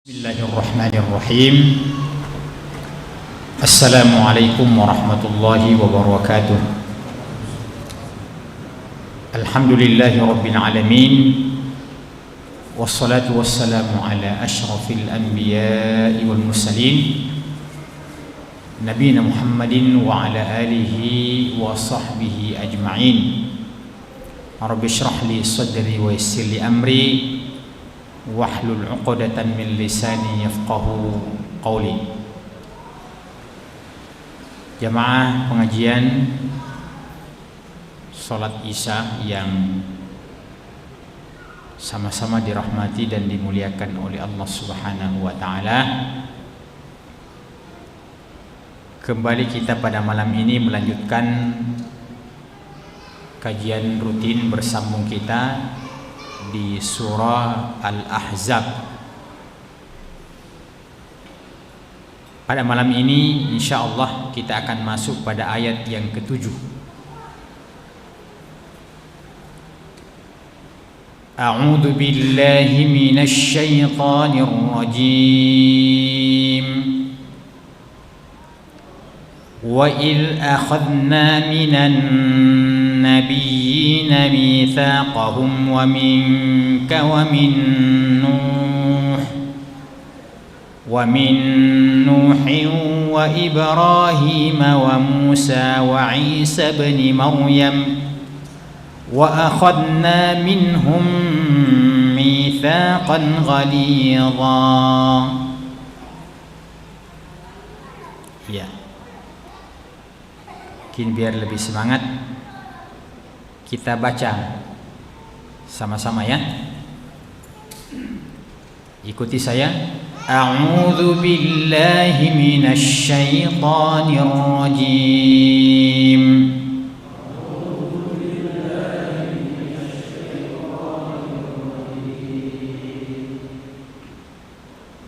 Bismillahirrahmanirrahim. Assalamualaikum warahmatullahi wabarakatuh. Alhamdulillahi rabbil alamin. Wassalatu wassalamu ala asyrafil anbiya'i wal mursalin Nabiyina Muhammadin wa ala alihi wa sahbihi ajma'in. Rabbi shrah li sadri wa yassir li amri wahlul 'uqdatan min lisani yafqahu qawli. Jamaah pengajian salat Isya yang sama-sama dirahmati dan dimuliakan oleh Allah Subhanahu wa taala. Kembali kita pada malam ini melanjutkan kajian rutin bersambung kita di surah Al-Ahzab. Pada malam ini insyaallah kita akan masuk pada ayat yang ke-7. A'udzu billahi minasy syaithanir rajim. Wa il akhadna minan النبيين ميثاقهم ومنك ومن نوح وإبراهيم وموسى وعيسى بن مريم وأخذنا منهم ميثاقا غليظا. Ya, mungkin biar lebih semangat kita baca sama-sama ya. Ikuti saya. A'udzu billahi minasy syaithanir rajim.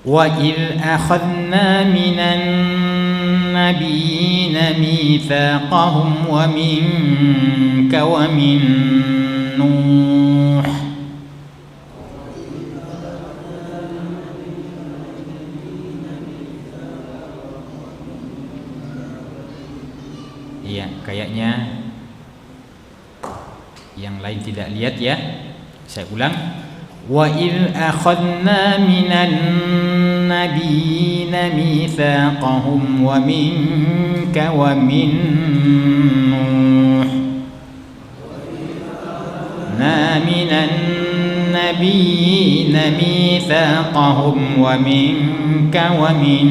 Wa il akhadna minan النبيين ميثاقهم ومنك ومن نوح Iya, kayaknya yang lain tidak lihat ya. Saya ulang. Wa il akhadna minan nabiyina mitsaqahum wa minka wa min nuh na minan nabiyina mitsaqahum wa minka wa min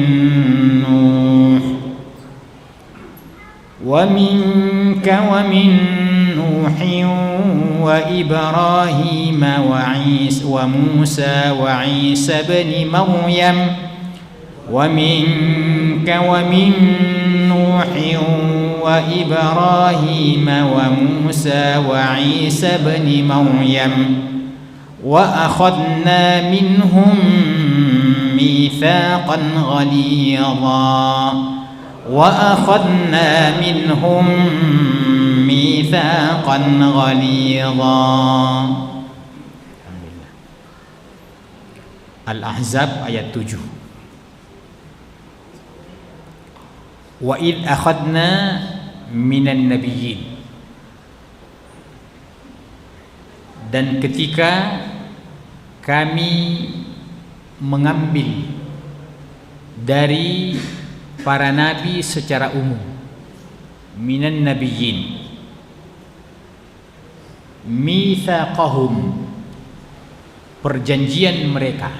nuh wa minka wa min nuhin wa Ibrahim wa Musa wa Isa bin Maryam wa minka wa min nuhin wa Ibrahim wa Musa wa Isa bin Maryam wa akhadna minhum mitsaqan ghalidha وأخذنا منهم ميثاقا غليظا. Al-Ahzab ayat 7. Wa id akhadna minan nabiyyin, dan ketika kami mengambil dari para nabi secara umum, minan nabiyyin, mitsaqahum, perjanjian mereka.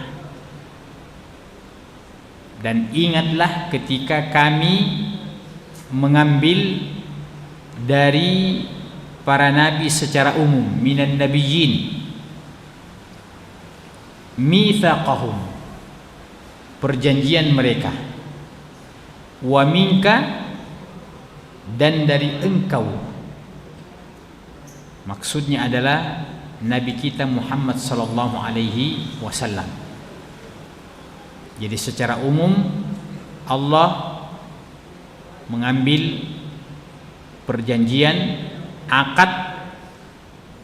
Dan ingatlah ketika kami mengambil dari para nabi secara umum, minan nabiyyin, mitsaqahum, perjanjian mereka, wa minka, dan dari engkau. Maksudnya adalah Nabi kita Muhammad sallallahu alaihi wasallam. Jadi secara umum Allah mengambil perjanjian, akad,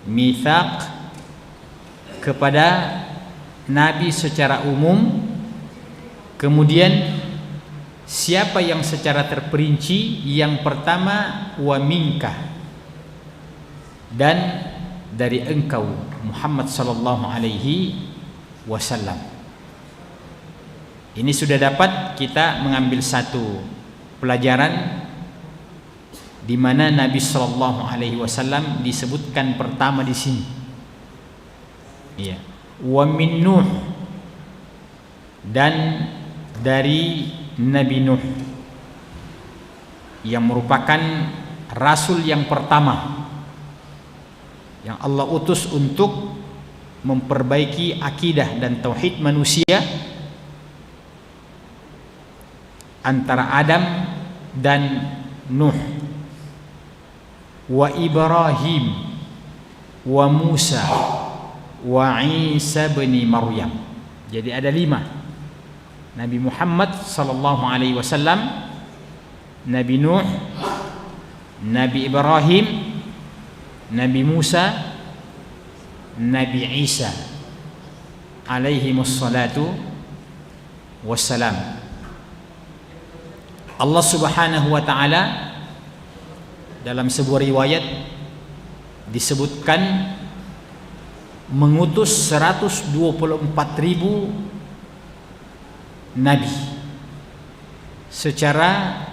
mitsaq kepada Nabi secara umum Kemudian siapa yang secara terperinci? Yang pertama, wa minka, dan dari engkau Muhammad sallallahu alaihi wasallam. Ini sudah dapat kita mengambil satu pelajaran di mana Nabi sallallahu alaihi wasallam disebutkan pertama di sini. Iya. Wa min Nuh, dan dari Nabi Nuh yang merupakan rasul yang pertama yang Allah utus untuk memperbaiki akidah dan tauhid manusia antara Adam dan Nuh. Wa Ibrahim wa Musa wa Isa bin Maryam. Jadi ada 5. Nabi Muhammad sallallahu alaihi wasallam, Nabi Nuh, Nabi Ibrahim, Nabi Musa, Nabi Isa alaihi wassalatu wassalam. Allah Subhanahu wa taala dalam sebuah riwayat disebutkan mengutus 124.000 nabi secara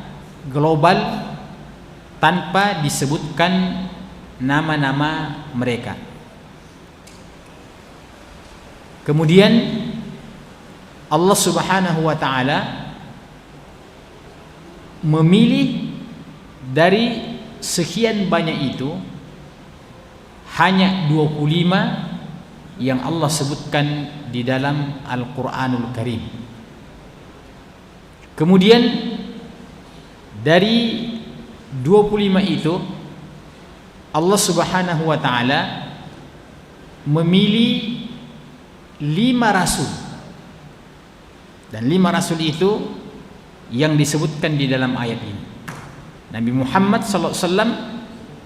global tanpa disebutkan nama-nama mereka. Kemudian Allah Subhanahu wa taala memilih dari sekian banyak itu hanya 25 yang Allah sebutkan di dalam Al-Qur'anul Karim. Kemudian dari 25 itu Allah Subhanahu wa taala memilih 5 rasul. Dan 5 rasul itu yang disebutkan di dalam ayat ini. Nabi Muhammad sallallahu alaihi wasallam,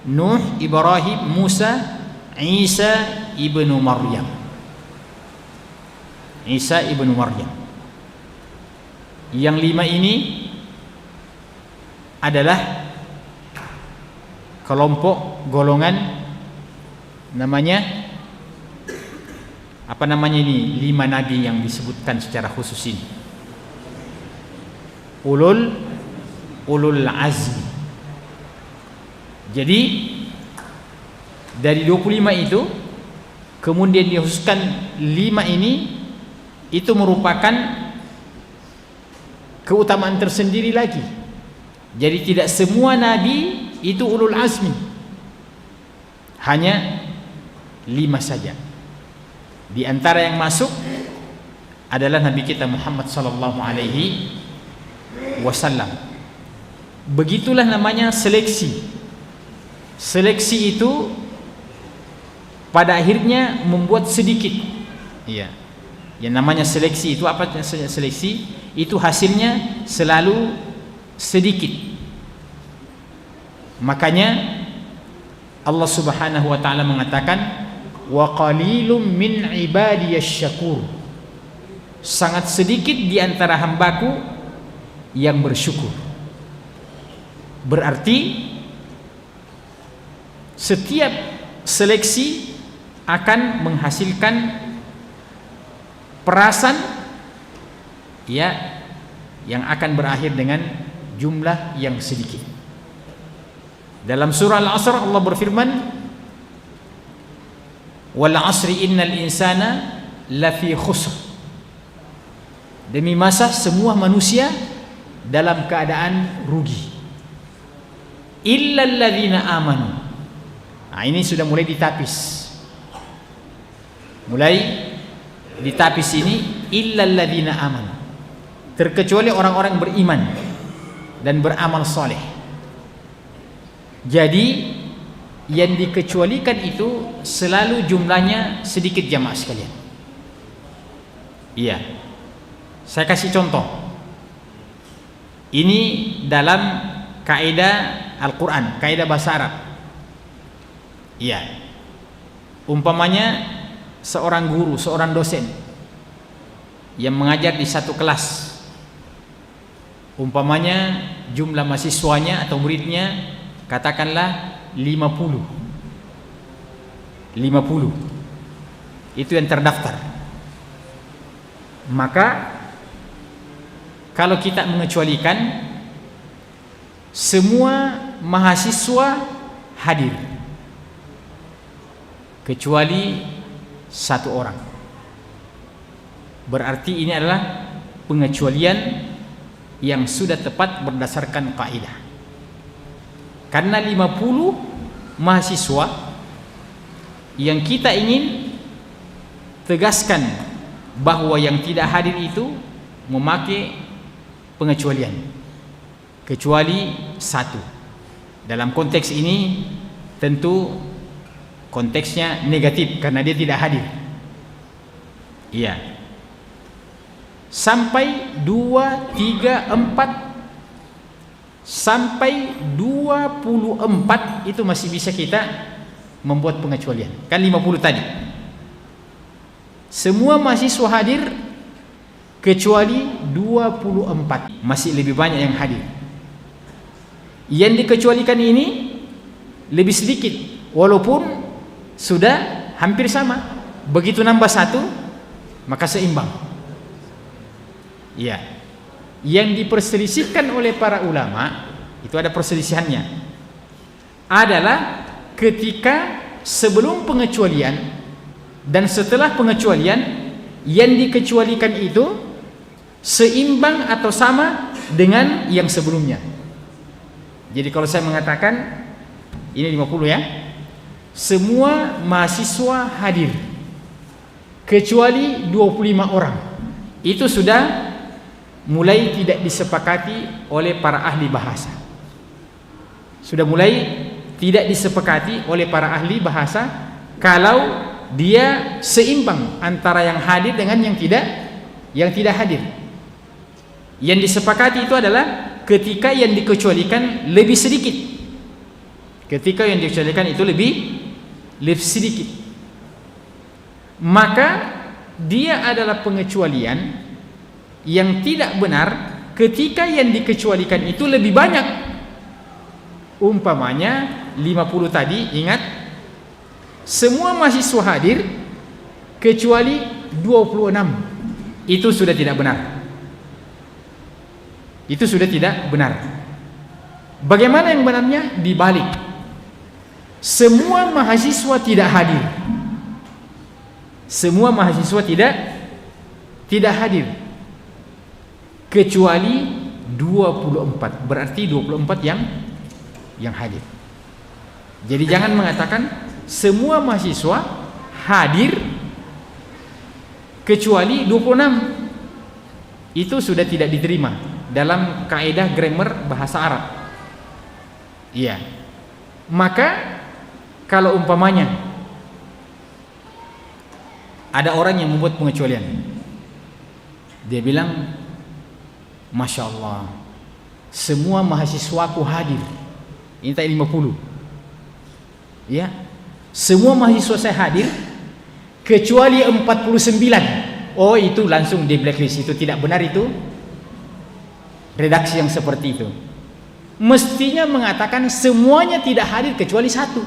Nuh, Ibrahim, Musa, Isa ibnu Maryam. Isa ibnu Maryam. Yang 5 ini adalah kelompok golongan, namanya apa namanya ini? 5 nabi yang disebutkan secara khusus ini. Ulul azmi. Jadi dari 25 itu kemudian dikhususkan 5 ini, itu merupakan keutamaan tersendiri lagi. Jadi tidak semua nabi itu ulul azmi, hanya 5 saja. Di antara yang masuk adalah Nabi kita Muhammad sallallahu alaihi wasallam. Begitulah namanya seleksi. Seleksi itu pada akhirnya membuat sedikit. Iya. Yang namanya seleksi itu apa? Seleksi itu hasilnya selalu sedikit. Makanya Allah Subhanahu wa taala mengatakan, wa qalilum min ibadiyasy syakur. Sangat sedikit di antara hambaku yang bersyukur. Berarti setiap seleksi akan menghasilkan perasan ya yang akan berakhir dengan jumlah yang sedikit. Dalam surah Al-Asr Allah berfirman, wal 'asri innal insana lafi khusr. Demi masa semua manusia dalam keadaan rugi. Illal ladzina amanu. Nah, ini sudah mulai ditapis. Mulai ditapis ini, illal ladzina amanu. Terkecuali orang-orang beriman dan beramal soleh. Jadi yang dikecualikan itu selalu jumlahnya sedikit jamaah sekalian. Iya. Saya kasih contoh. Ini dalam kaidah Al-Quran, kaidah bahasa Arab. Iya. Umpamanya seorang guru, seorang dosen yang mengajar di satu kelas Umpamanya jumlah mahasiswanya atau muridnya katakanlah 50. Itu yang terdaftar. Maka kalau kita mengecualikan semua mahasiswa hadir kecuali satu orang, berarti ini adalah pengecualian yang sudah tepat berdasarkan kaidah. Karena 50 mahasiswa yang kita ingin tegaskan bahwa yang tidak hadir itu memakai pengecualian kecuali satu. Dalam konteks ini tentu konteksnya negatif karena dia tidak hadir. Iya. Sampai 2, 3, 4 sampai 24 itu masih bisa kita membuat pengecualian. Kan 50 tadi. Semua mahasiswa hadir kecuali 24. Masih lebih banyak yang hadir. Yang dikecualikan ini lebih sedikit walaupun sudah hampir sama. Begitu nambah satu maka seimbang. Ya. Yang diperselisihkan oleh para ulama, itu ada perselisihannya, adalah ketika sebelum pengecualian dan setelah pengecualian, yang dikecualikan itu seimbang atau sama dengan yang sebelumnya. Jadi kalau saya mengatakan ini 50 ya, semua mahasiswa hadir kecuali 25 orang, itu sudah mulai tidak disepakati oleh para ahli bahasa. Sudah mulai tidak disepakati oleh para ahli bahasa kalau dia seimbang antara yang hadir dengan yang tidak hadir. Yang disepakati itu adalah ketika yang dikecualikan lebih sedikit. Ketika yang dikecualikan itu lebih sedikit, maka dia adalah pengecualian yang tidak benar ketika yang dikecualikan itu lebih banyak. Umpamanya 50 tadi, ingat semua mahasiswa hadir kecuali 26. Itu sudah tidak benar. Itu sudah tidak benar. Bagaimana yang benarnya? Dibalik. Semua mahasiswa tidak hadir. Semua mahasiswa tidak hadir kecuali 24. Berarti 24 yang hadir. Jadi jangan mengatakan semua mahasiswa hadir kecuali 26. Itu sudah tidak diterima dalam kaidah grammar bahasa Arab. Iya. Maka kalau umpamanya ada orang yang membuat pengecualian, dia bilang, Masya Allah, semua mahasiswaku hadir. Ini tadi 50. Ya, semua mahasiswa saya hadir kecuali 49. Oh, itu langsung di blacklist. Itu tidak benar, itu redaksi yang seperti itu. Mestinya mengatakan semuanya tidak hadir kecuali satu.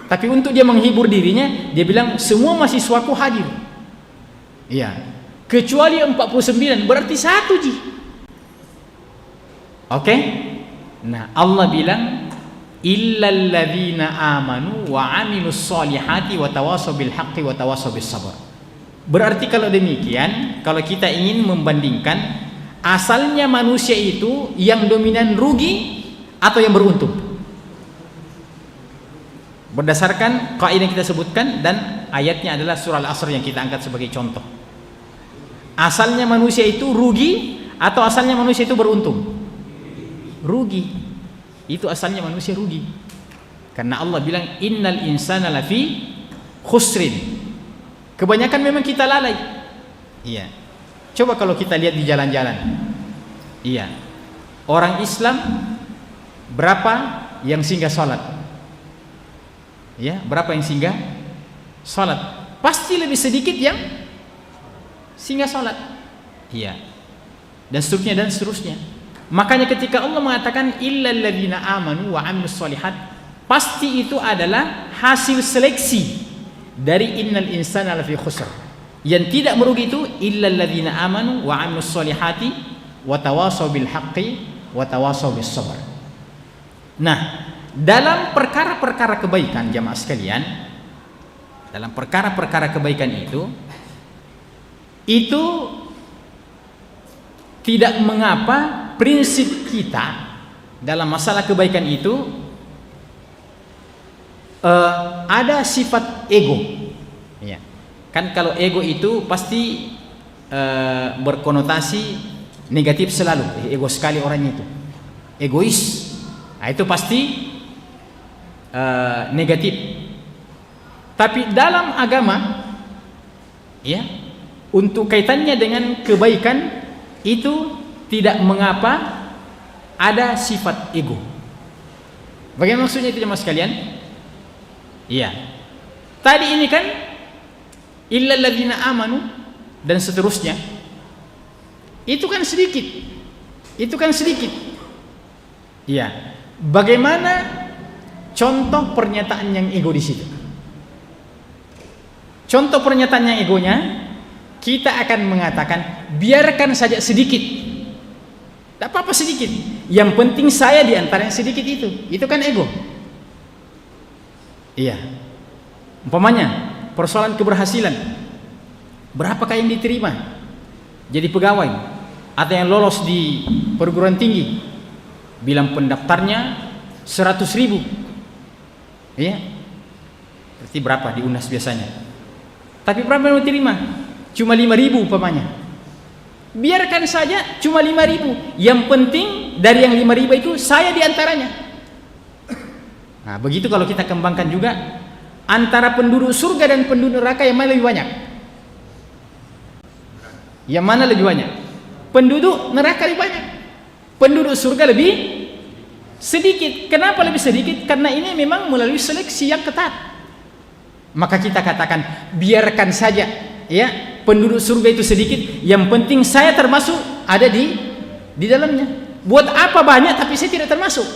Tapi untuk dia menghibur dirinya, dia bilang semua mahasiswaku hadir. Iya. Kecuali 49, berarti satu ji. Oke? Nah, Allah bilang illal ladzina amanu wa 'amilus solihati wa tawassaw bil haqqi wa tawassaw bis sabr. Berarti kalau demikian, kalau kita ingin membandingkan asalnya manusia itu yang dominan rugi atau yang beruntung? Berdasarkan kaidah yang kita sebutkan dan ayatnya adalah surah Al-Asr yang kita angkat sebagai contoh. Asalnya manusia itu rugi atau asalnya manusia itu beruntung? Rugi. Itu asalnya manusia rugi. Karena Allah bilang innal insana lafi khusrin. Kebanyakan memang kita lalai. Iya. Coba kalau kita lihat di jalan-jalan. Iya. Orang Islam berapa yang singgah salat? Ya, berapa yang singgah salat? Pasti lebih sedikit yang singgah salat. Iya. dan seterusnya dan seterusnya. Makanya ketika Allah mengatakan illal ladzina amanu wa amilus solihat, pasti itu adalah hasil seleksi dari innal insana lafi khusr. Yang tidak merugi itu illal ladzina amanu wa amilus solihati wa tawasaw bil haqqi wa tawasaw bis sabr. Nah, dalam perkara-perkara kebaikan jamaah sekalian, dalam perkara-perkara kebaikan itu tidak mengapa prinsip kita dalam masalah kebaikan itu ada sifat ego, ya. Kan kalau ego itu pasti berkonotasi negatif selalu. Ego sekali orangnya itu, egois. Nah, itu pasti negatif. Tapi dalam agama, ya, untuk kaitannya dengan kebaikan itu tidak mengapa ada sifat ego. Bagaimana maksudnya itu jemaah sekalian? Iya. Tadi ini kan illal ladzina amanu dan seterusnya. Itu kan sedikit. Itu kan sedikit. Iya. Bagaimana contoh pernyataan yang ego di situ? Contoh pernyataan yang egonya, kita akan mengatakan biarkan saja sedikit. Tak apa-apa sedikit. Yang penting saya di antara yang sedikit itu. Itu kan ego. Iya. Umpamanya persoalan keberhasilan. Berapakah yang diterima jadi pegawai atau yang lolos di perguruan tinggi? Bilang pendaftarnya 100.000. Iya. Berarti berapa di UNAS biasanya? Tapi berapa yang diterima? Cuma 5.000 umpamanya. Biarkan saja cuma 5.000. Yang penting dari yang 5.000 itu saya diantaranya. Nah, begitu kalau kita kembangkan juga antara penduduk surga dan penduduk neraka, yang mana lebih banyak? Yang mana lebih banyak? Penduduk neraka lebih banyak. Penduduk surga lebih sedikit. Kenapa lebih sedikit? Karena ini memang melalui seleksi yang ketat. Maka kita katakan biarkan saja, ya, penduduk surga itu sedikit, yang penting saya termasuk ada di dalamnya. Buat apa banyak tapi saya tidak termasuk?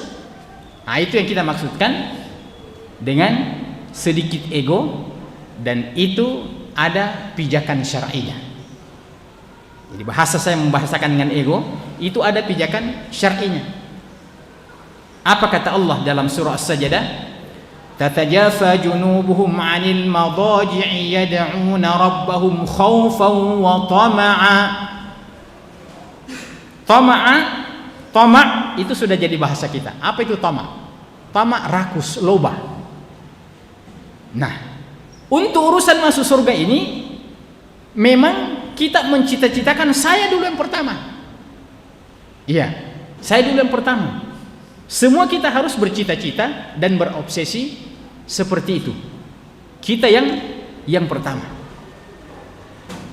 Nah, itu yang kita maksudkan dengan sedikit ego, dan itu ada pijakan syar'inya. Jadi bahasa saya membahasakan dengan ego, itu ada pijakan syar'inya. Apa kata Allah dalam surah As-Sajdah? Tatajafa junubuhum 'anil madaji'i yad'una rabbahum khaufan wa tama'a. Tama' itu sudah jadi bahasa kita. Apa itu tama'? Tama' rakus, loba. Nah, untuk urusan masuk surga ini memang kita mencita-citakan saya dulu yang pertama. Iya, saya dulu yang pertama. Semua kita harus bercita-cita dan berobsesi seperti itu. Kita yang pertama.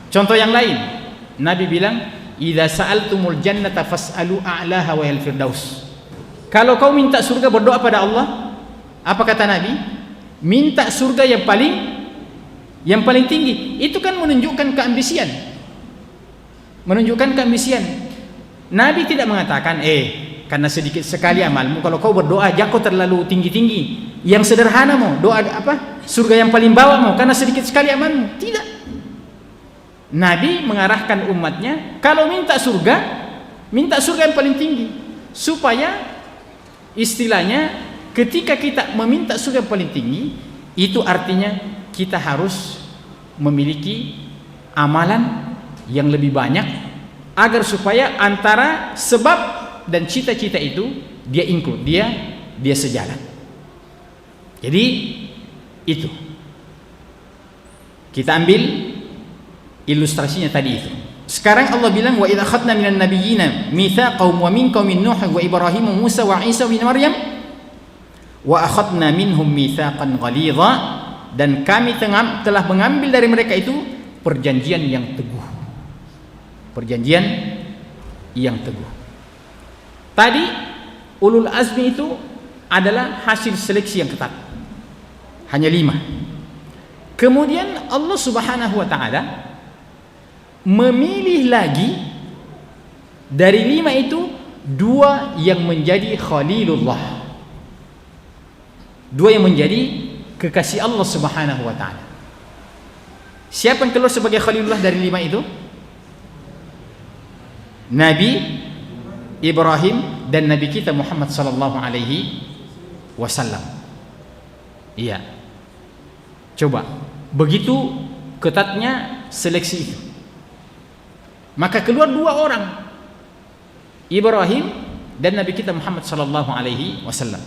Contoh yang lain, Nabi bilang, "Idza sa'altumul jannata fas'alu a'laha wa al firdaus." Kalau kau minta surga, berdoa pada Allah. Apa kata Nabi? Minta surga yang paling tinggi. Itu kan menunjukkan keambisian. Menunjukkan keambisian. Nabi tidak mengatakan, karena sedikit sekali amalmu, kalau kau berdoa jangan kau terlalu tinggi-tinggi. Yang sederhana mau doa apa? Surga yang paling bawah mau, karena sedikit sekali amalmu. Tidak. Nabi mengarahkan umatnya, kalau minta surga yang paling tinggi, supaya istilahnya ketika kita meminta surga yang paling tinggi, itu artinya kita harus memiliki amalan yang lebih banyak, agar supaya antara sebab dan cita-cita itu dia include, dia sejalan. Jadi itu kita ambil ilustrasinya tadi itu. Sekarang Allah bilang, wa idza akhadna minan nabiyyina mitsaqahum wa minkum min Nuh wa Ibrahim wa Musa wa Isa bin Maryam wa akhadna minhum mitsaqan ghalidha, dan kami telah mengambil dari mereka itu perjanjian yang teguh. Perjanjian yang teguh. Tadi ulul azmi itu adalah hasil seleksi yang ketat. Hanya 5. Kemudian Allah Subhanahu wa taala memilih lagi Dari 5 itu 2 yang menjadi Khalilullah, 2 yang menjadi kekasih Allah Subhanahu wa taala. Siapa yang keluar sebagai Khalilullah dari 5 itu? Nabi Ibrahim dan Nabi kita Muhammad sallallahu alaihi wasallam. Iya. Coba, begitu ketatnya seleksi itu. Maka keluar 2 orang, Ibrahim dan Nabi kita Muhammad sallallahu alaihi wasallam.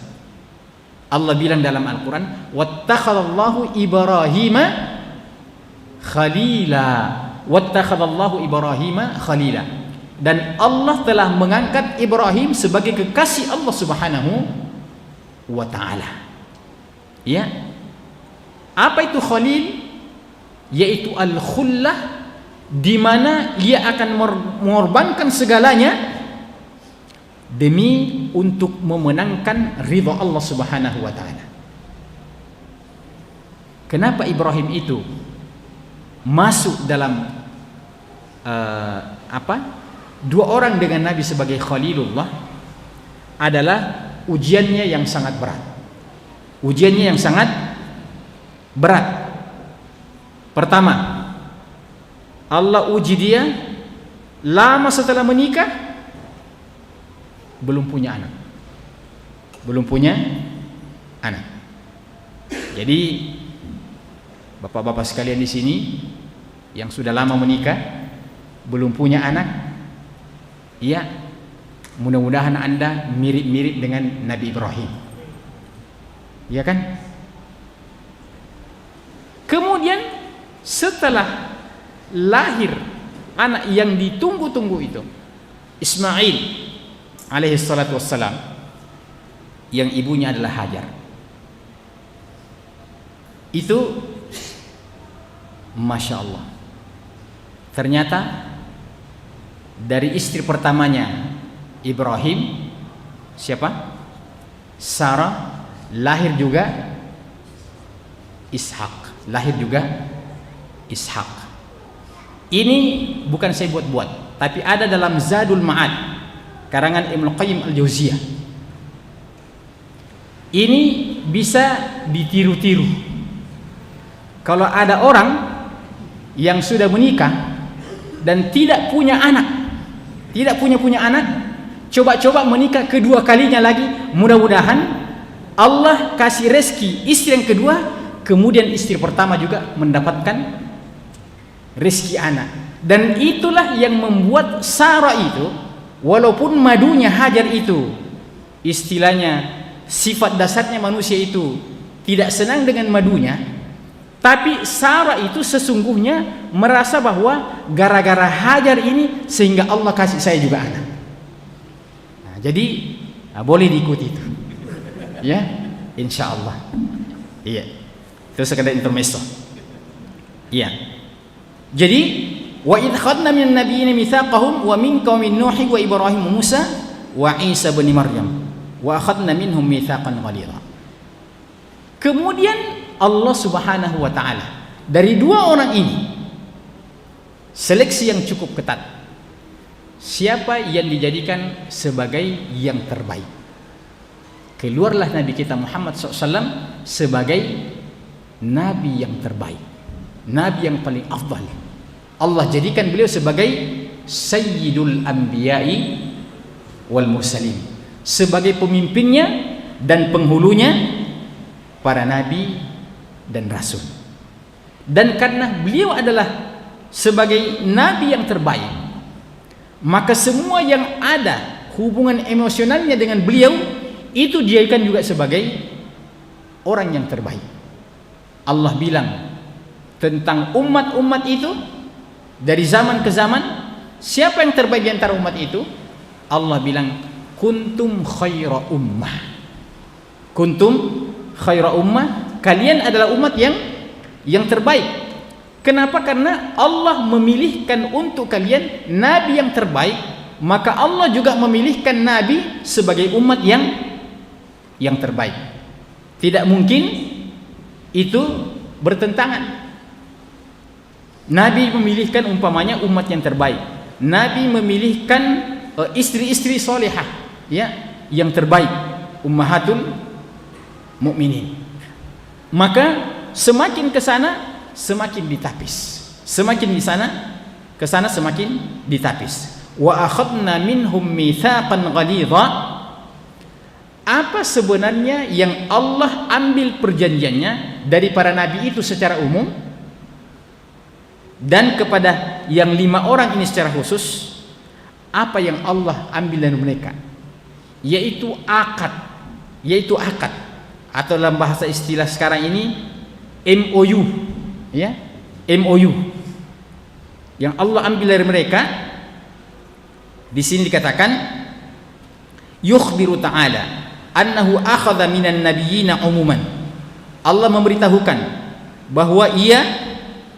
Allah bilang dalam Al-Quran, wattakhadallahu Ibrahima khalila, wattakhadallahu Ibrahima khalila, dan Allah telah mengangkat Ibrahim sebagai kekasih Allah Subhanahu wa taala. Ya. Apa itu khalil? Yaitu al-khullah, di mana ia akan mengorbankan segalanya demi untuk memenangkan ridha Allah Subhanahu wa taala. Kenapa Ibrahim itu masuk dalam 2 orang dengan Nabi sebagai Khalilullah? Adalah ujiannya yang sangat berat. Ujiannya yang sangat berat. Pertama, Allah uji dia lama setelah menikah, belum punya anak. Belum punya anak. Jadi bapak-bapak sekalian di sini yang sudah lama menikah, belum punya anak, ya, mudah-mudahan Anda mirip-mirip dengan Nabi Ibrahim. Ya kan? Kemudian setelah lahir anak yang ditunggu-tunggu itu, Ismail alaihi salatu wassalam, yang ibunya adalah Hajar. Itu Masya Allah, ternyata dari istri pertamanya Ibrahim, siapa? Sarah, lahir juga Ishak. Lahir juga Ishak. Ini bukan saya buat-buat, tapi ada dalam Zadul Ma'ad karangan Ibnu Qayyim Al-Jauziyah. Ini bisa ditiru-tiru. Kalau ada orang yang sudah menikah dan tidak punya anak, coba-coba menikah kedua kalinya lagi, mudah-mudahan Allah kasih rezeki istri yang kedua, kemudian istri pertama juga mendapatkan rezeki anak. Dan itulah yang membuat Sarah itu, walaupun madunya Hajar itu, istilahnya sifat dasarnya manusia itu tidak senang dengan madunya, tapi Sarah itu sesungguhnya merasa bahwa gara-gara Hajar ini sehingga Allah kasih saya juga anak. Nah, jadi boleh diikuti itu, ya, insya Allah. Iya, itu sekedar intermezzo. Iya. Jadi wa idh khadna minan nabiyyin mitsaqahum wa minka wa min Nuh wa Ibrahim wa Musa wa Isa bin Maryam wa akhadna minhum mitsaqan ghalidha. Kemudian Allah Subhanahu wa taala dari 2 orang ini seleksi yang cukup ketat. Siapa yang dijadikan sebagai yang terbaik? Keluarlah Nabi kita Muhammad SAW sebagai Nabi yang terbaik, Nabi yang paling afdal. Allah jadikan beliau sebagai Sayyidul Anbiya'i wal Mursalin, sebagai pemimpinnya dan penghulunya para nabi dan rasul. Dan karena beliau adalah sebagai nabi yang terbaik, maka semua yang ada hubungan emosionalnya dengan beliau itu dijadikan juga sebagai orang yang terbaik. Allah bilang tentang umat-umat itu dari zaman ke zaman, siapa yang terbaik di antara umat itu? Allah bilang kuntum khaira ummah. Kuntum khaira ummah, kalian adalah umat yang terbaik. Kenapa? Karena Allah memilihkan untuk kalian nabi yang terbaik, maka Allah juga memilihkan nabi sebagai umat yang terbaik. Tidak mungkin itu bertentangan. Nabi memilihkan umpamanya umat yang terbaik, Nabi memilihkan istri-istri solehah, ya, yang terbaik, ummahatul mukminin. Maka semakin ke sana semakin ditapis, semakin di sana ke sana semakin ditapis. Wa akhadna minhum mitsaqan ghalidha. Apa sebenarnya yang Allah ambil perjanjiannya dari para nabi itu secara umum, dan kepada yang 5 orang ini secara khusus? Apa yang Allah ambil dari mereka? Yaitu akad, atau dalam bahasa istilah sekarang ini MOU, ya, MOU yang Allah ambil dari mereka. Di sini dikatakan yukhbiru ta'ala annahu akhadha minan nabiyyina umuman. Allah memberitahukan bahwa ia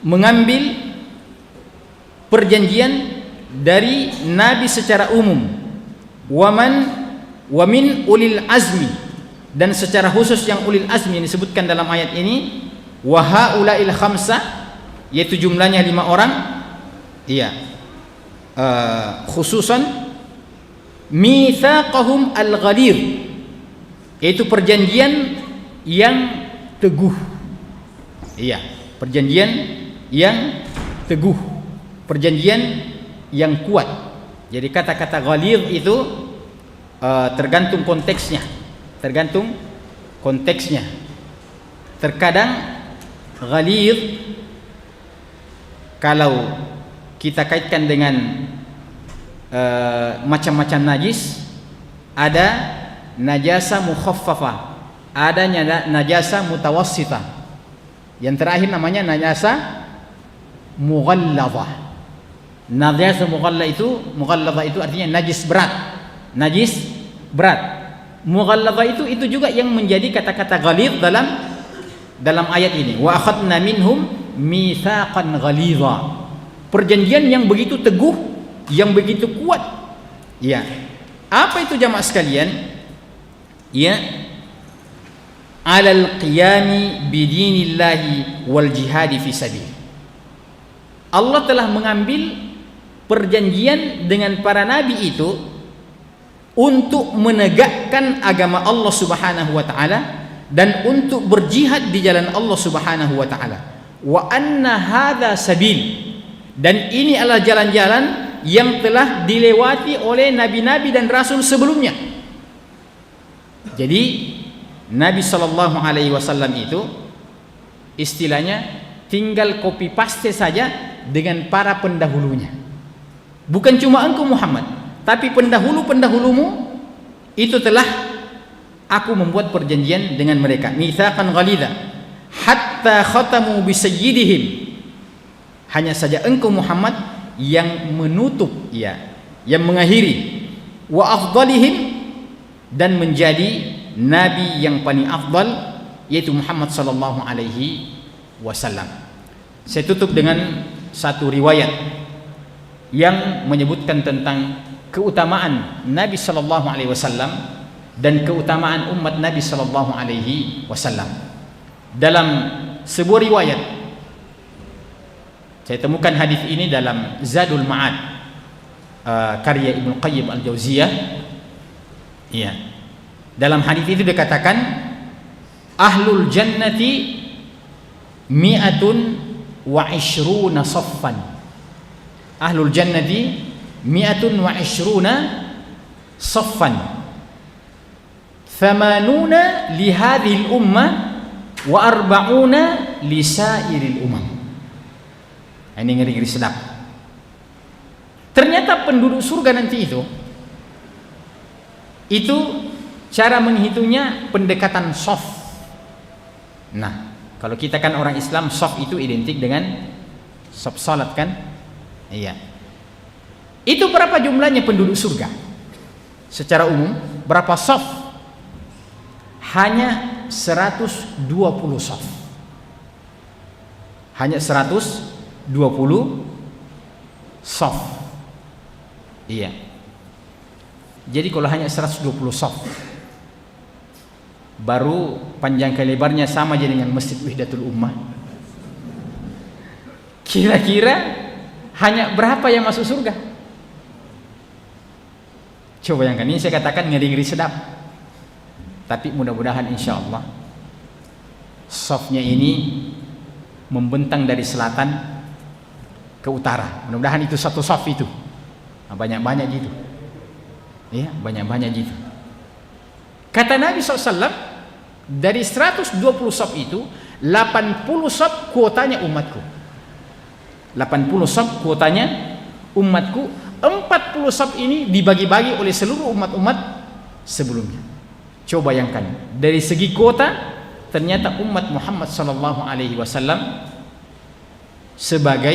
mengambil perjanjian dari nabi secara umum, wa min ulil azmi, dan secara khusus yang ulil azmi yang disebutkan dalam ayat ini, wa haulail khamsah, yaitu jumlahnya 5 orang, iya, khususan mitsaqahum al-ghalir, yaitu perjanjian yang teguh, iya, perjanjian yang teguh, perjanjian yang kuat. Jadi kata-kata ghalir itu tergantung konteksnya, terkadang ghalir kalau kita kaitkan dengan macam-macam najis, ada najasa mukhaffafah, ada najasa mutawassitah, yang terakhir namanya najasa mughalladhah. Najasa mughalladhah itu artinya najis berat. Mughalladhah itu juga yang menjadi kata-kata ghalidh dalam ayat ini. Wa akhadna minhum mitsaqan ghalidha. Perjanjian yang begitu teguh, yang begitu kuat. Ya. Apa itu jamaah sekalian? Ya. Alal qiyami bidinillahi wal jihadi fi sabil. Allah telah mengambil perjanjian dengan para nabi itu untuk menegakkan agama Allah Subhanahu wa taala dan untuk berjihad di jalan Allah Subhanahu wa taala. Wa anna hadza sabil, dan ini adalah jalan-jalan yang telah dilewati oleh nabi-nabi dan rasul sebelumnya. Jadi Nabi sallallahu alaihi wasallam itu istilahnya tinggal copy paste saja dengan para pendahulunya. Bukan cuma engkau Muhammad, tapi pendahulu-pendahulumu itu telah aku membuat perjanjian dengan mereka. Mitsaqan ghalidha hatta khatamu bi sayyidihim. Hanya saja engkau Muhammad yang menutup, ya, yang mengakhiri, wa afdalihim, dan menjadi nabi yang paling afdal, yaitu Muhammad sallallahu alaihi wasallam. Saya tutup dengan satu riwayat yang menyebutkan tentang keutamaan Nabi sallallahu alaihi wasallam dan keutamaan umat Nabi sallallahu alaihi wasallam. Dalam sebuah riwayat, saya temukan hadis ini dalam Zadul Ma'ad, karya Ibnu Qayyim Al-Jauziyah. Iya. Dalam hadis itu dikatakan ahlul jannati mi'atun wa ishruna saffan. Ahlul jannati mi'atun wa ishruna saffan. Thamanuna li hadhil ummah wa arba'una li sairil umam. Ini ngeri-ngeri sedap. Ternyata penduduk surga nanti itu cara menghitungnya pendekatan soft. Nah, kalau kita kan orang Islam, soft itu identik dengan soft salat kan? Iya. Itu berapa jumlahnya penduduk surga? Secara umum berapa soft? Hanya 120 soft. Hanya 120 soft. Iya. Jadi kalau hanya 120 soft, baru panjang kali lebarnya sama aja dengan Masjid Wahdatul Ummah. Kira-kira hanya berapa yang masuk surga? Coba bayangkan, ini saya katakan ngeri-ngeri sedap. Tapi mudah-mudahan insya Allah safnya ini membentang dari selatan ke utara. Mudah-mudahan itu satu saf itu. Nah, banyak-banyak gitu. Ya, banyak-banyak gitu. Kata Nabi SAW, dari 120 saf itu 80 saf kuotanya umatku. 80 saf kuotanya umatku. 40 saf ini dibagi-bagi oleh seluruh umat-umat sebelumnya. Coba bayangkan, dari segi kuota ternyata umat Muhammad SAW sebagai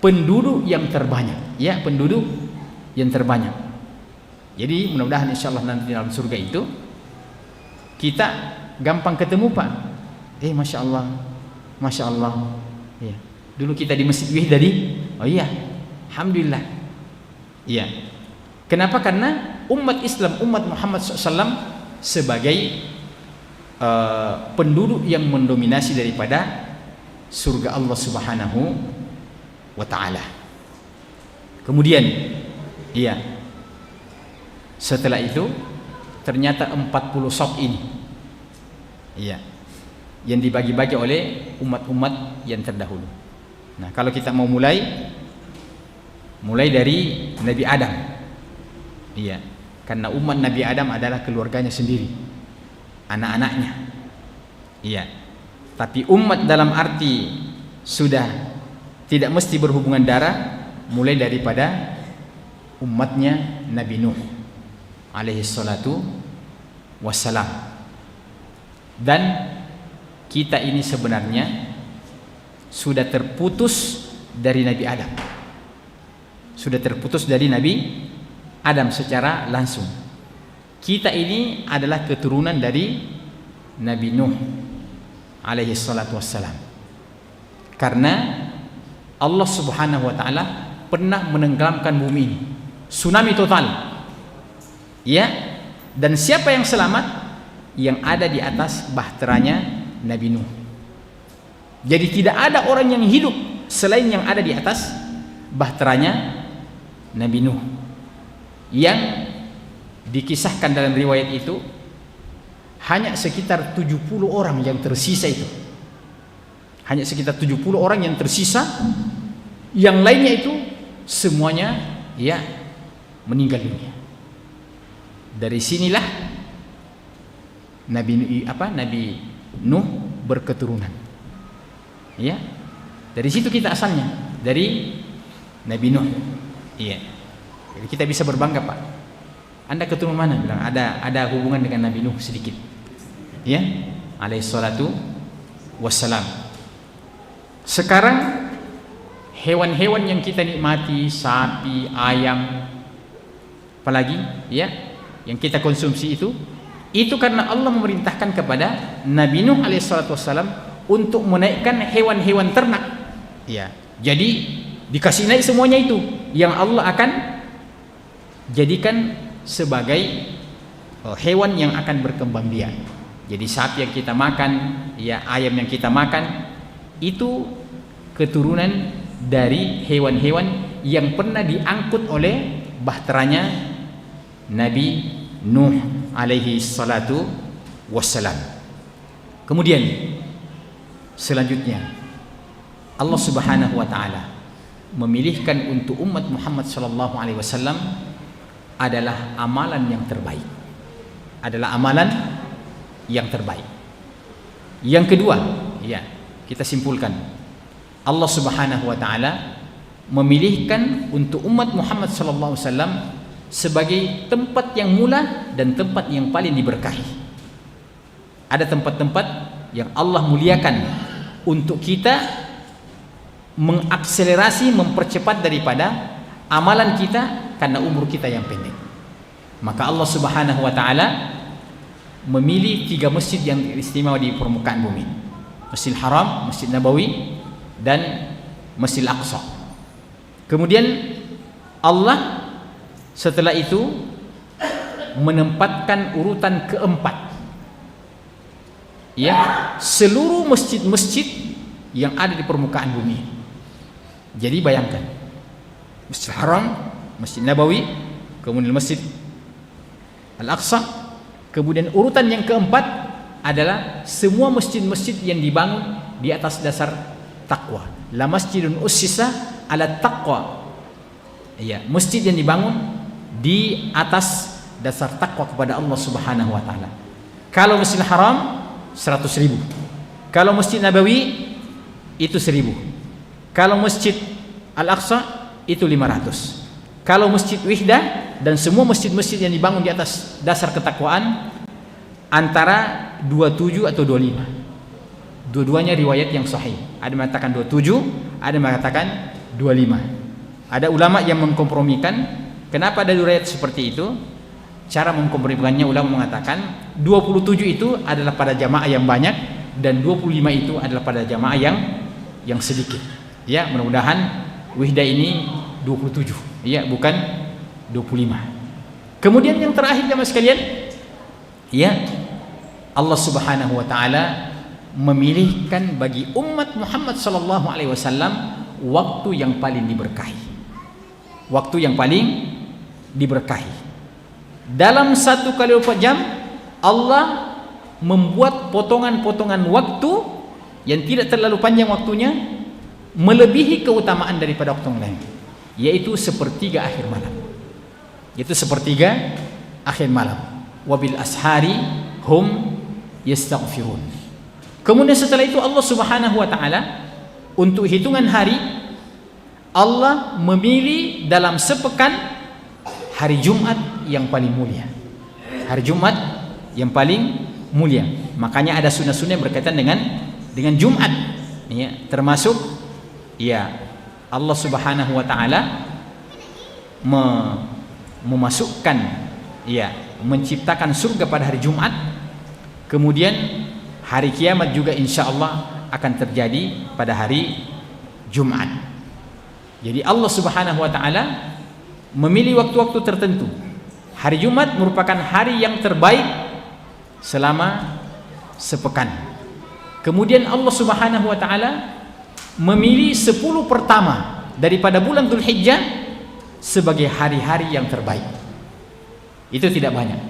penduduk yang terbanyak, ya, penduduk yang terbanyak. Jadi mudah-mudahan insyaallah nanti dalam surga itu kita gampang ketemu Pak. Masya Allah, ya. Dulu kita di Masjid Wihdadi, oh iya, alhamdulillah, iya. Kenapa? Karena umat Islam, umat Muhammad SAW sebagai penduduk yang mendominasi daripada surga Allah Subhanahu wa ta'ala. Kemudian iya, setelah itu ternyata 40 saf ini, iya, yang dibagi-bagi oleh umat-umat yang terdahulu. Nah, kalau kita mau mulai dari Nabi Adam, iya, karena umat Nabi Adam adalah keluarganya sendiri, anak-anaknya, iya. Tapi umat dalam arti sudah tidak mesti berhubungan darah, mulai daripada umatnya Nabi Nuh alaihi salatu wassalam. Dan kita ini sebenarnya sudah terputus dari Nabi Adam, sudah terputus dari Nabi Adam secara langsung. Kita ini adalah keturunan dari Nabi Nuh alaihi salatu wassalam, karena Allah Subhanahu wa ta'ala pernah menenggelamkan bumi ini, tsunami total, ya. Dan siapa yang selamat? Yang ada di atas bahteranya Nabi Nuh. Jadi tidak ada orang yang hidup selain yang ada di atas bahteranya Nabi Nuh. Yang dikisahkan dalam riwayat itu hanya sekitar 70 orang yang tersisa itu. Hanya sekitar 70 orang yang tersisa. Yang lainnya itu semuanya ya meninggal dunia. Dari sinilah Nabi Nuh berketurunan. Ya. Dari situ kita asalnya, dari Nabi Nuh. Iya. Jadi kita bisa berbangga, Pak. Anda keturunan mana? Bilang ada hubungan dengan Nabi Nuh sedikit. Ya, alaihi salatu wassalam. Sekarang hewan-hewan yang kita nikmati, sapi, ayam, apalagi ya, yang kita konsumsi itu karena Allah memerintahkan kepada Nabi Nuh alaihi salatu wassalam untuk menaikkan hewan-hewan ternak. Ya, jadi dikasih naik semuanya itu yang Allah akan jadikan sebagai hewan yang akan berkembang biak. Jadi sapi yang kita makan, ya, ayam yang kita makan itu keturunan dari hewan-hewan yang pernah diangkut oleh bahteranya Nabi Nuh alaihi salatu wassalam. Kemudian selanjutnya Allah Subhanahu wa ta'ala memilihkan untuk umat Muhammad sallallahu alaihi wasallam adalah amalan yang terbaik. Adalah amalan yang terbaik. Yang kedua, ya, kita simpulkan, Allah Subhanahu wa ta'ala memilihkan untuk umat Muhammad sallallahu alaihi wasallam sebagai tempat yang mula dan tempat yang paling diberkahi. Ada tempat-tempat yang Allah muliakan untuk kita mengakselerasi, mempercepat daripada amalan kita karena umur kita yang pendek. Maka Allah Subhanahu wa ta'ala memilih 3 masjid yang istimewa di permukaan bumi: Masjidil Haram, Masjid Nabawi, dan Masjidil Aqsa. Kemudian Allah setelah itu menempatkan urutan keempat, ya, seluruh masjid-masjid yang ada di permukaan bumi. Jadi bayangkan, Masjidil Haram, Masjid Nabawi, kemudian Masjid Al-Aqsa. Kemudian urutan yang keempat adalah semua masjid-masjid yang dibangun di atas dasar takwa. La masjidun ussisa ala taqwa. Ya, masjid yang dibangun di atas dasar takwa kepada Allah Subhanahu wa taala. Kalau Masjidil Haram 100.000. Kalau Masjid Nabawi itu 1.000. Kalau Masjid Al-Aqsa itu 500. Kalau Masjid Wihdah dan semua masjid-masjid yang dibangun di atas dasar ketakwaan antara 27 atau 25. Dua-duanya riwayat yang sahih. Ada mengatakan 27, ada mengatakan 25. Ada ulama yang mengkompromikan. Kenapa ada riwayat seperti itu? Cara mengkompromikannya, ulama mengatakan 27 itu adalah pada jamaah yang banyak dan 25 itu adalah pada jamaah yang sedikit. Ya, mudah-mudahan Wihdah ini 27, ya, bukan 25. Kemudian yang terakhir jamaah sekalian, ya, Allah Subhanahu wa taala memilihkan bagi umat Muhammad sallallahu alaihi wasallam waktu yang paling diberkahi. Waktu yang paling diberkahi. Dalam 1 kali 24 jam Allah membuat potongan-potongan waktu yang tidak terlalu panjang waktunya, melebihi keutamaan daripada waktu yang lain, yaitu sepertiga akhir malam. Yaitu sepertiga akhir malam. Wabil ashari hum yastaghfirun. Kemudian setelah itu Allah Subhanahu wa taala untuk hitungan hari, Allah memilih dalam sepekan hari Jumat yang paling mulia. Hari Jumat yang paling mulia. Makanya ada sunnah-sunnah yang berkaitan dengan Jumat. Ya, termasuk ya Allah Subhanahu wa taala memasukkan, ya, menciptakan surga pada hari Jumat. Kemudian hari kiamat juga insyaallah akan terjadi pada hari Jumat. Jadi Allah Subhanahu wa taala memilih waktu-waktu tertentu. Hari Jumat merupakan hari yang terbaik selama sepekan. Kemudian Allah Subhanahu wa taala memilih 10 pertama daripada bulan Dzulhijjah sebagai hari-hari yang terbaik. Itu tidak banyak.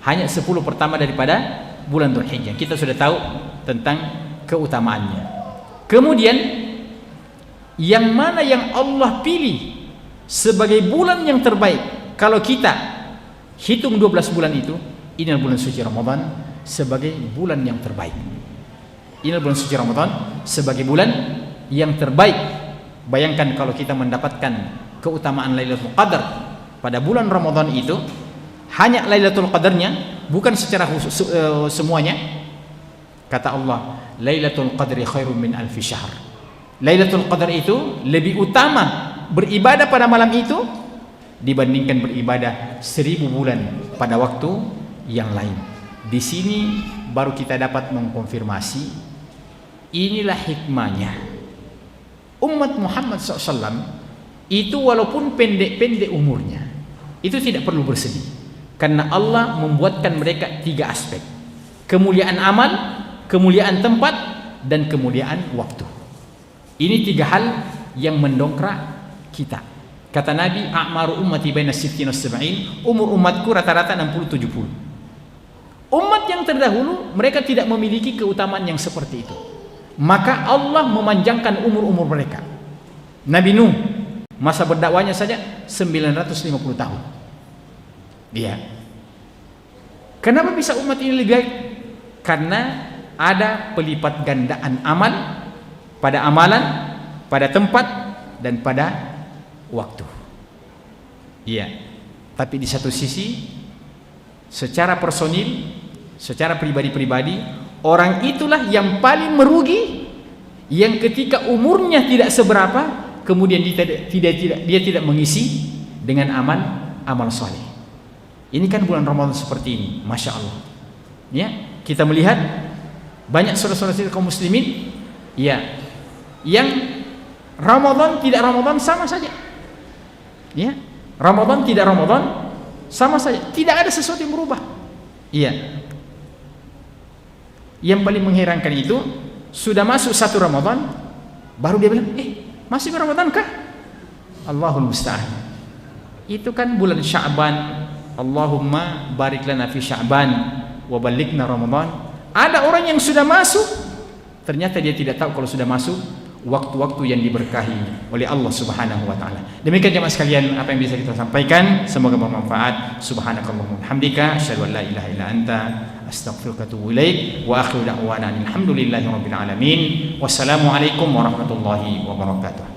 Hanya 10 pertama daripada bulan Dzulhijjah. Kita sudah tahu tentang keutamaannya. Kemudian yang mana yang Allah pilih sebagai bulan yang terbaik, kalau kita hitung 12 bulan itu, ini adalah bulan suci Ramadan sebagai bulan yang terbaik. Ini adalah bulan suci Ramadan sebagai bulan yang terbaik. Bayangkan kalau kita mendapatkan keutamaan Lailatul Qadar pada bulan Ramadan itu, hanya Lailatul Qadarnya, bukan secara khusus semuanya. Kata Allah, Lailatul Qadri khairum min alfi syahr. Lailatul Qadar itu lebih utama beribadah pada malam itu dibandingkan beribadah 1000 bulan pada waktu yang lain. Di sini baru kita dapat mengkonfirmasi, inilah hikmahnya umat Muhammad SAW itu walaupun pendek-pendek umurnya, itu tidak perlu bersedih, karena Allah membuatkan mereka 3 aspek: kemuliaan amal, kemuliaan tempat, dan kemuliaan waktu. Ini 3 hal yang mendongkrak kita. Kata Nabi, a'maru ummati baina sittin wa sab'in, umur umatku rata-rata 60-70. Umat yang terdahulu mereka tidak memiliki keutamaan yang seperti itu, maka Allah memanjangkan umur-umur mereka. Nabi Nuh masa berdakwahnya saja 950 tahun. Dia. Kenapa bisa umat ini lebih baik? Karena ada pelipat gandaan amal, pada amalan, pada tempat, dan pada waktu. Iya. Tapi di satu sisi, secara personil, secara pribadi-pribadi, orang itulah yang paling merugi, yang ketika umurnya tidak seberapa, kemudian dia tidak mengisi dengan amal soleh. Ini kan bulan Ramadan seperti ini, masya Allah. Ya, kita melihat banyak saudara-saudara kaum muslimin, ya, yang Ramadan tidak Ramadan sama saja. Ya, Ramadan tidak Ramadan sama saja, tidak ada sesuatu yang berubah. Iya. Yang paling mengherankan itu, sudah masuk 1 Ramadan baru dia bilang, masih Ramadan kah? Allahul musta'an. Itu kan bulan Sya'ban, Allahumma barik lana fi Sya'ban wa ballighna Ramadan. Ada orang yang sudah masuk, ternyata dia tidak tahu kalau sudah masuk waktu-waktu yang diberkahi oleh Allah Subhanahu wa taala. Demikian jemaah sekalian apa yang bisa kita sampaikan, semoga bermanfaat. Subhanakallahumma hamdika asyhadu an la ilaha illa anta astaghfiruka wa atubu ilaik wa akhiru da'wana alhamdulillahi rabbil alamin. Wassalamualaikum warahmatullahi wabarakatuh.